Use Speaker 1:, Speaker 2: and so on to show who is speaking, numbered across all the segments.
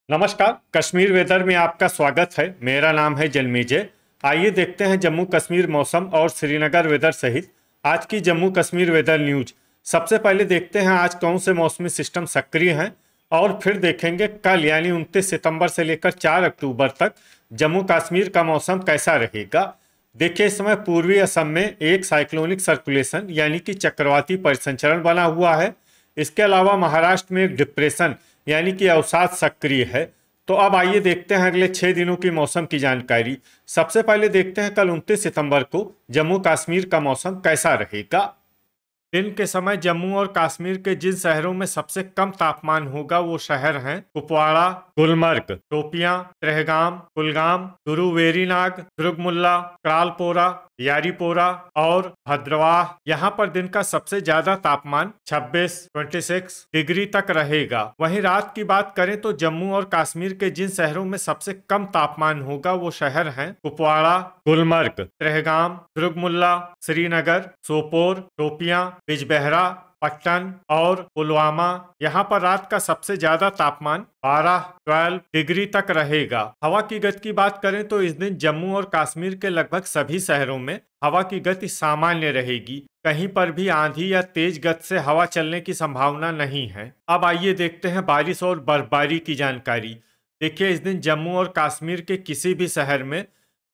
Speaker 1: नमस्कार। कश्मीर वेदर में आपका स्वागत है। मेरा नाम है जन्मेजय। आइए देखते हैं जम्मू कश्मीर मौसम और श्रीनगर वेदर सहित आज की जम्मू कश्मीर वेदर न्यूज। सबसे पहले देखते हैं आज कौन से मौसमी सिस्टम सक्रिय हैं और फिर देखेंगे कल यानी 29 सितंबर से लेकर 4 अक्टूबर तक जम्मू कश्मीर का मौसम कैसा रहेगा। देखिए, इस समय पूर्वी असम में एक साइक्लोनिक सर्कुलेशन यानी कि चक्रवाती परिसंचरण बना हुआ है। इसके अलावा महाराष्ट्र में एक डिप्रेशन यानी कि अवसाद सक्रिय है। तो अब आइए देखते हैं अगले 6 दिनों की मौसम की जानकारी। सबसे पहले देखते हैं कल 29 सितंबर को जम्मू कश्मीर का मौसम कैसा रहेगा। दिन के समय जम्मू और कश्मीर के जिन शहरों में सबसे कम तापमान होगा वो शहर हैं कुपवाड़ा, गुलमर्ग, शोपियां, त्रेहगाम, कुलगाम, गुरु वेरीनाग, दुर्गमुल्ला, क्रालपोरा, यारीपोरा और भद्रवाह। यहाँ पर दिन का सबसे ज्यादा तापमान 26 डिग्री तक रहेगा। वहीं रात की बात करें तो जम्मू और कश्मीर के जिन शहरों में सबसे कम तापमान होगा वो शहर हैं कुपवाड़ा, गुलमर्ग, त्रेहगाम, दुर्गमुल्ला, श्रीनगर, सोपोर, शोपियां, बिजबेहरा, पट्टन और पुलवामा। यहाँ पर रात का सबसे ज्यादा तापमान 12 डिग्री तक रहेगा। हवा की गति की बात करें तो इस दिन जम्मू और कश्मीर के लगभग सभी शहरों में हवा की गति सामान्य रहेगी। कहीं पर भी आंधी या तेज गति से हवा चलने की संभावना नहीं है। अब आइए देखते हैं बारिश और बर्फबारी की जानकारी। देखिए, इस दिन जम्मू और कश्मीर के किसी भी शहर में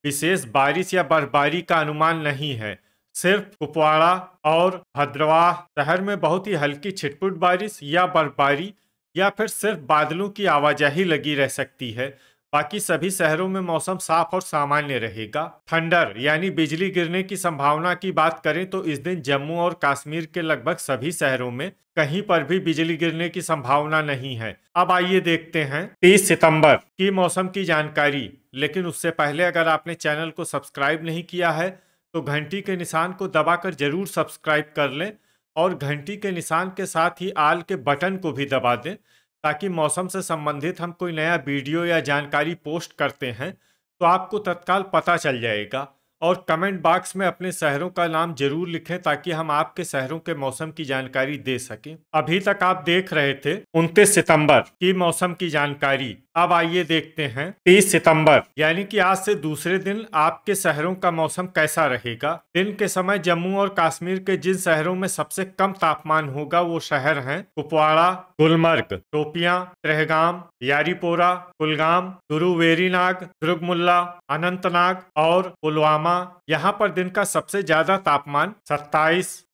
Speaker 1: विशेष बारिश या बर्फबारी का अनुमान नहीं है। सिर्फ कुपवाड़ा और भद्रवाह शहर में बहुत ही हल्की छिटपुट बारिश या बर्फबारी या फिर सिर्फ बादलों की आवाजाही लगी रह सकती है। बाकी सभी शहरों में मौसम साफ और सामान्य रहेगा। थंडर यानी बिजली गिरने की संभावना की बात करें तो इस दिन जम्मू और कश्मीर के लगभग सभी शहरों में कहीं पर भी बिजली गिरने की संभावना नहीं है। अब आइए देखते हैं 30 सितंबर की मौसम की जानकारी। लेकिन उससे पहले अगर आपने चैनल को सब्सक्राइब नहीं किया है तो घंटी के निशान को दबाकर जरूर सब्सक्राइब कर लें और घंटी के निशान के साथ ही आल के बटन को भी दबा दें ताकि मौसम से संबंधित हम कोई नया वीडियो या जानकारी पोस्ट करते हैं तो आपको तत्काल पता चल जाएगा। और कमेंट बॉक्स में अपने शहरों का नाम जरूर लिखें ताकि हम आपके शहरों के मौसम की जानकारी दे सकें। अभी तक आप देख रहे थे 29 सितंबर की मौसम की जानकारी। अब आइए देखते हैं 30 सितंबर यानी कि आज से दूसरे दिन आपके शहरों का मौसम कैसा रहेगा। दिन के समय जम्मू और कश्मीर के जिन शहरों में सबसे कम तापमान होगा वो शहर हैं कुपवाड़ा, गुलमर्ग, शोपियां, त्रेहगाम, यारीपोरा, कुलगाम, गुरु वेरीनाग, दुर्गमुल्ला, अनंतनाग और पुलवामा। यहाँ पर दिन का सबसे ज्यादा तापमान 27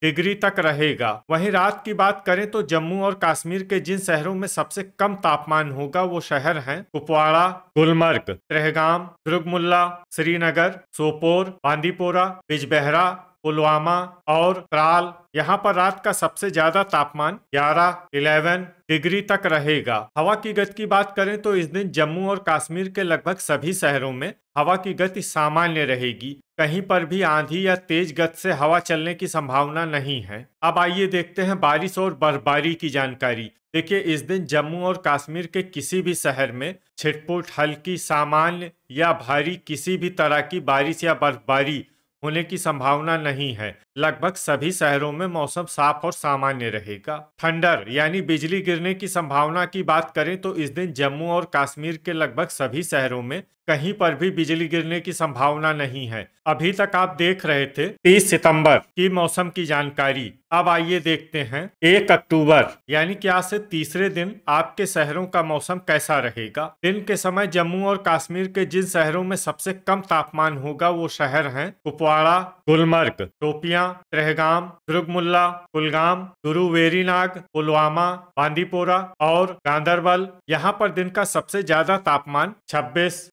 Speaker 1: डिग्री तक रहेगा। वहीं रात की बात करें तो जम्मू और कश्मीर के जिन शहरों में सबसे कम तापमान होगा वो शहर हैं कुपवाड़ा, गुलमर्ग, त्रेहगाम, दुर्गमुल्ला, श्रीनगर, सोपोर, बांदीपोरा, बिजबेहरा, पुलवामा और त्राल। यहाँ पर रात का सबसे ज्यादा तापमान 11 डिग्री तक रहेगा। हवा की गति की बात करें तो इस दिन जम्मू और कश्मीर के लगभग सभी शहरों में हवा की गति सामान्य रहेगी। कहीं पर भी आंधी या तेज गति से हवा चलने की संभावना नहीं है। अब आइए देखते हैं बारिश और बर्फबारी की जानकारी। देखिए, इस दिन जम्मू और कश्मीर के किसी भी शहर में छिटपुट, हल्की, सामान्य या भारी किसी भी तरह की बारिश या बर्फबारी होने की संभावना नहीं है। लगभग सभी शहरों में मौसम साफ और सामान्य रहेगा। थंडर यानी बिजली गिरने की संभावना की बात करें तो इस दिन जम्मू और कश्मीर के लगभग सभी शहरों में कहीं पर भी बिजली गिरने की संभावना नहीं है। अभी तक आप देख रहे थे 30 सितंबर की मौसम की जानकारी। अब आइए देखते हैं 1 अक्टूबर यानी कि आज से तीसरे दिन आपके शहरों का मौसम कैसा रहेगा। दिन के समय जम्मू और कश्मीर के जिन शहरों में सबसे कम तापमान होगा वो शहर हैं कुपवाड़ा, गुलमर्ग, शोपियां, त्रेहगाम, दुर्गमुल्ला, कुलगाम, गुरु वेरीनाग, पुलवामा, बांदीपोरा और गांदरबल। यहाँ पर दिन का सबसे ज्यादा तापमान 26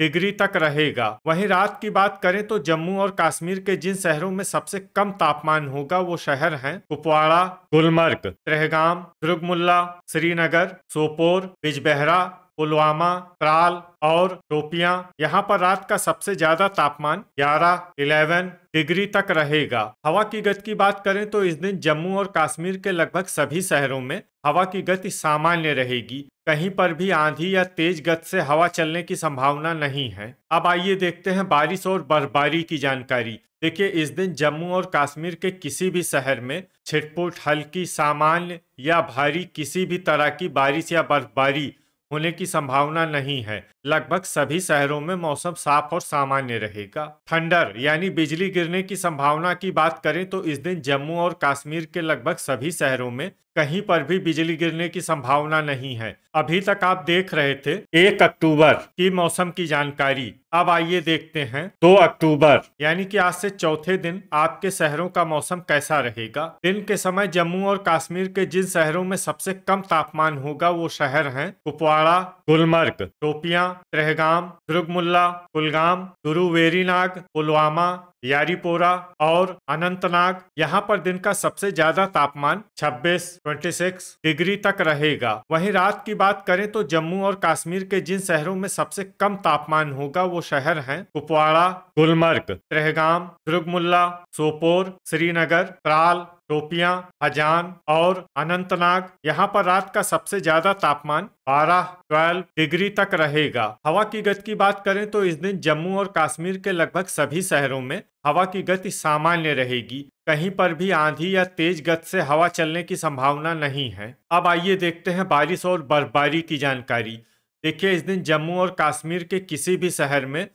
Speaker 1: डिग्री तक रहेगा। वहीं रात की बात करें तो जम्मू और कश्मीर के जिन शहरों में सबसे कम तापमान होगा वो शहर हैं कुपवाड़ा, गुलमर्ग, त्रेहगाम, दुर्गमुल्ला, श्रीनगर, सोपोर, बिजबेहरा, पुलवामा, त्राल और शोपियां। यहाँ पर रात का सबसे ज्यादा तापमान 11 डिग्री तक रहेगा। हवा की गति की बात करें तो इस दिन जम्मू और कश्मीर के लगभग सभी शहरों में हवा की गति सामान्य रहेगी। कहीं पर भी आंधी या तेज गति से हवा चलने की संभावना नहीं है। अब आइए देखते हैं बारिश और बर्फबारी की जानकारी। देखिए, इस दिन जम्मू और कश्मीर के किसी भी शहर में छिटपुट, हल्की, सामान्य या भारी किसी भी तरह की बारिश या बर्फबारी होने की संभावना नहीं है। लगभग सभी शहरों में मौसम साफ और सामान्य रहेगा। थंडर यानी बिजली गिरने की संभावना की बात करें तो इस दिन जम्मू और कश्मीर के लगभग सभी शहरों में कहीं पर भी बिजली गिरने की संभावना नहीं है। अभी तक आप देख रहे थे 1 अक्टूबर की मौसम की जानकारी। अब आइए देखते हैं 2 अक्टूबर यानी कि आज से चौथे दिन आपके शहरों का मौसम कैसा रहेगा। दिन के समय जम्मू और कश्मीर के जिन शहरों में सबसे कम तापमान होगा वो शहर हैं कुपवाड़ा, गुलमर्ग, शोपियां, त्रेहगाम, दुर्गमुल्ला, कुलगाम, गुरु वेरीनाग, पुलवामा, यारीपोरा और अनंतनाग। यहाँ पर दिन का सबसे ज्यादा तापमान 26 डिग्री तक रहेगा। वहीं रात की बात करें तो जम्मू और कश्मीर के जिन शहरों में सबसे कम तापमान होगा वो शहर हैं कुपवाड़ा, गुलमर्ग, त्रेहगाम, दुर्गमुल्ला, सोपोर, श्रीनगर, त्राल, शोपियां, हजान और अनंतनाग। यहाँ पर रात का सबसे ज्यादा तापमान 12 डिग्री तक रहेगा। हवा की गति की बात करें तो इस दिन जम्मू और कश्मीर के लगभग सभी शहरों में हवा की गति सामान्य रहेगी। कहीं पर भी आंधी या तेज गति से हवा चलने की संभावना नहीं है। अब आइए देखते हैं बारिश और बर्फबारी की जानकारी। देखिए, इस दिन जम्मू और कश्मीर के किसी भी शहर में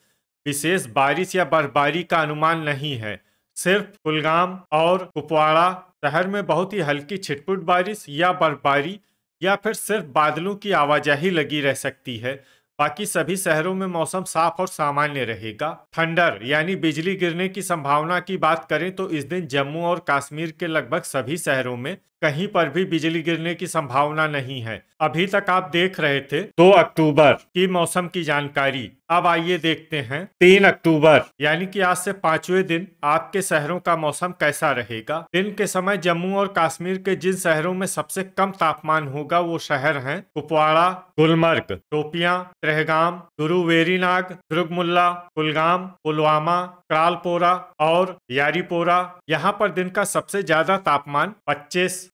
Speaker 1: विशेष बारिश या बर्फबारी का अनुमान नहीं है। सिर्फ कुलगाम और कुपवाड़ा शहर में बहुत ही हल्की छिटपुट बारिश या बर्फबारी या फिर सिर्फ बादलों की आवाजाही लगी रह सकती है। बाकी सभी शहरों में मौसम साफ और सामान्य रहेगा। थंडर यानी बिजली गिरने की संभावना की बात करें तो इस दिन जम्मू और कश्मीर के लगभग सभी शहरों में कहीं पर भी बिजली गिरने की संभावना नहीं है। अभी तक आप देख रहे थे 2 अक्टूबर की मौसम की जानकारी। अब आइए देखते हैं 3 अक्टूबर यानी कि आज से 5वें दिन आपके शहरों का मौसम कैसा रहेगा। दिन के समय जम्मू और कश्मीर के जिन शहरों में सबसे कम तापमान होगा वो शहर हैं कुपवाड़ा, गुलमर्ग, शोपियां, त्रेहगाम, गुरु वेरीनाग, दुर्गमुल्ला, कुलगाम, पुलवामा, त्रालपोरा और यारीपोरा। यहाँ पर दिन का सबसे ज्यादा तापमान 25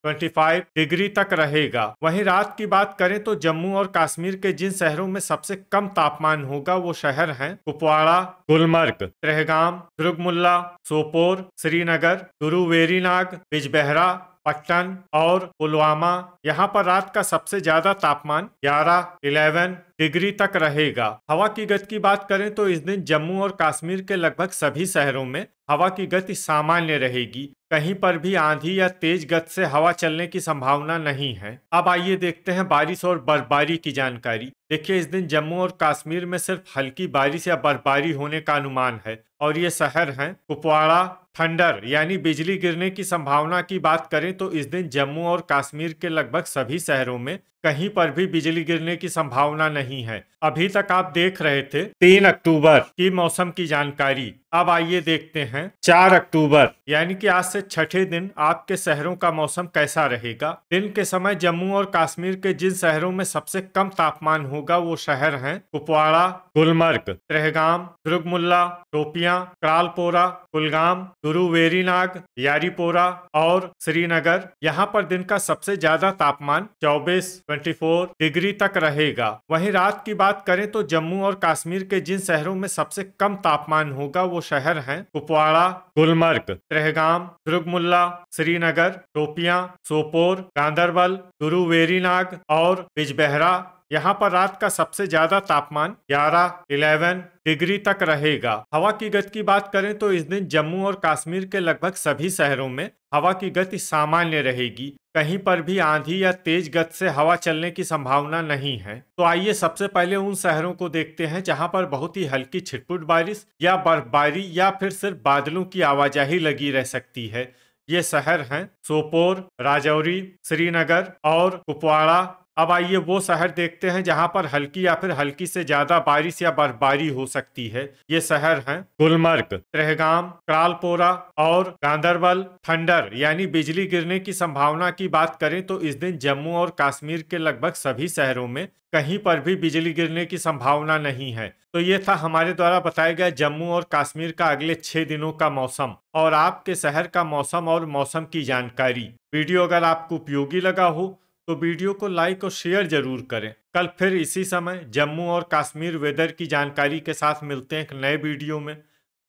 Speaker 1: डिग्री तक रहेगा। वहीं रात की बात करें तो जम्मू और कश्मीर के जिन शहरों में सबसे कम तापमान होगा वो शहर हैं कुपवाड़ा, गुलमर्ग, त्रेहगाम, दुर्गमुल्ला, सोपोर, श्रीनगर, गुरु वेरीनाग, बिजबेहरा, पट्टन और पुलवामा। यहाँ पर रात का सबसे ज्यादा तापमान 11 डिग्री तक रहेगा। हवा की गति की बात करें तो इस दिन जम्मू और कश्मीर के लगभग सभी शहरों में हवा की गति सामान्य रहेगी। कहीं पर भी आंधी या तेज गति से हवा चलने की संभावना नहीं है। अब आइए देखते हैं बारिश और बर्फबारी की जानकारी। देखिए, इस दिन जम्मू और कश्मीर में सिर्फ हल्की बारिश या बर्फबारी होने का अनुमान है और ये शहर हैं कुपवाड़ा। थंडर यानी बिजली गिरने की संभावना की बात करें तो इस दिन जम्मू और कश्मीर के लगभग सभी शहरों में कहीं पर भी बिजली गिरने की संभावना नहीं है। अभी तक आप देख रहे थे 3 अक्टूबर की मौसम की जानकारी। अब आइए देखते हैं 4 अक्टूबर यानी कि आज से छठे दिन आपके शहरों का मौसम कैसा रहेगा। दिन के समय जम्मू और कश्मीर के जिन शहरों में सबसे कम तापमान होगा वो शहर हैं कुपवाड़ा, गुलमर्ग, त्रेहगाम, दुर्गमुल्ला, शोपियां, त्रालपोरा, कुलगाम, गुरु वेरीनाग, यारीपोरा और श्रीनगर। यहाँ पर दिन का सबसे ज्यादा तापमान 24 डिग्री तक रहेगा। वहीं रात की बात करें तो जम्मू और कश्मीर के जिन शहरों में सबसे कम तापमान होगा वो शहर हैं कुपवाड़ा, गुलमर्ग, त्रेहगाम, दुर्गमुल्ला, श्रीनगर, शोपियां, सोपोर, गांदरबल, गुरु वेरीनाग और बिजबेहरा। यहाँ पर रात का सबसे ज्यादा तापमान 11 डिग्री तक रहेगा। हवा की गति की बात करें तो इस दिन जम्मू और कश्मीर के लगभग सभी शहरों में हवा की गति सामान्य रहेगी। कहीं पर भी आंधी या तेज गति से हवा चलने की संभावना नहीं है। तो आइए सबसे पहले उन शहरों को देखते हैं जहां पर बहुत ही हल्की छिटपुट बारिश या बर्फबारी या फिर सिर्फ बादलों की आवाजाही लगी रह सकती है। ये शहर हैं सोपोर, राजौरी, श्रीनगर और कुपवाड़ा। अब आइए वो शहर देखते हैं जहां पर हल्की या फिर हल्की से ज्यादा बारिश या बर्फबारी हो सकती है। ये शहर हैं गुलमर्ग, त्रेहगाम, त्रालपोरा और गांदरबल। थंडर यानी बिजली गिरने की संभावना की बात करें तो इस दिन जम्मू और कश्मीर के लगभग सभी शहरों में कहीं पर भी बिजली गिरने की संभावना नहीं है। तो ये था हमारे द्वारा बताया गया जम्मू और कश्मीर का अगले 6 दिनों का मौसम और आपके शहर का मौसम और मौसम की जानकारी। वीडियो अगर आपको उपयोगी लगा हो तो वीडियो को लाइक और शेयर जरूर करें। कल फिर इसी समय जम्मू और कश्मीर वेदर की जानकारी के साथ मिलते हैं एक नए वीडियो में।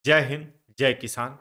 Speaker 1: जय हिंद, जय किसान।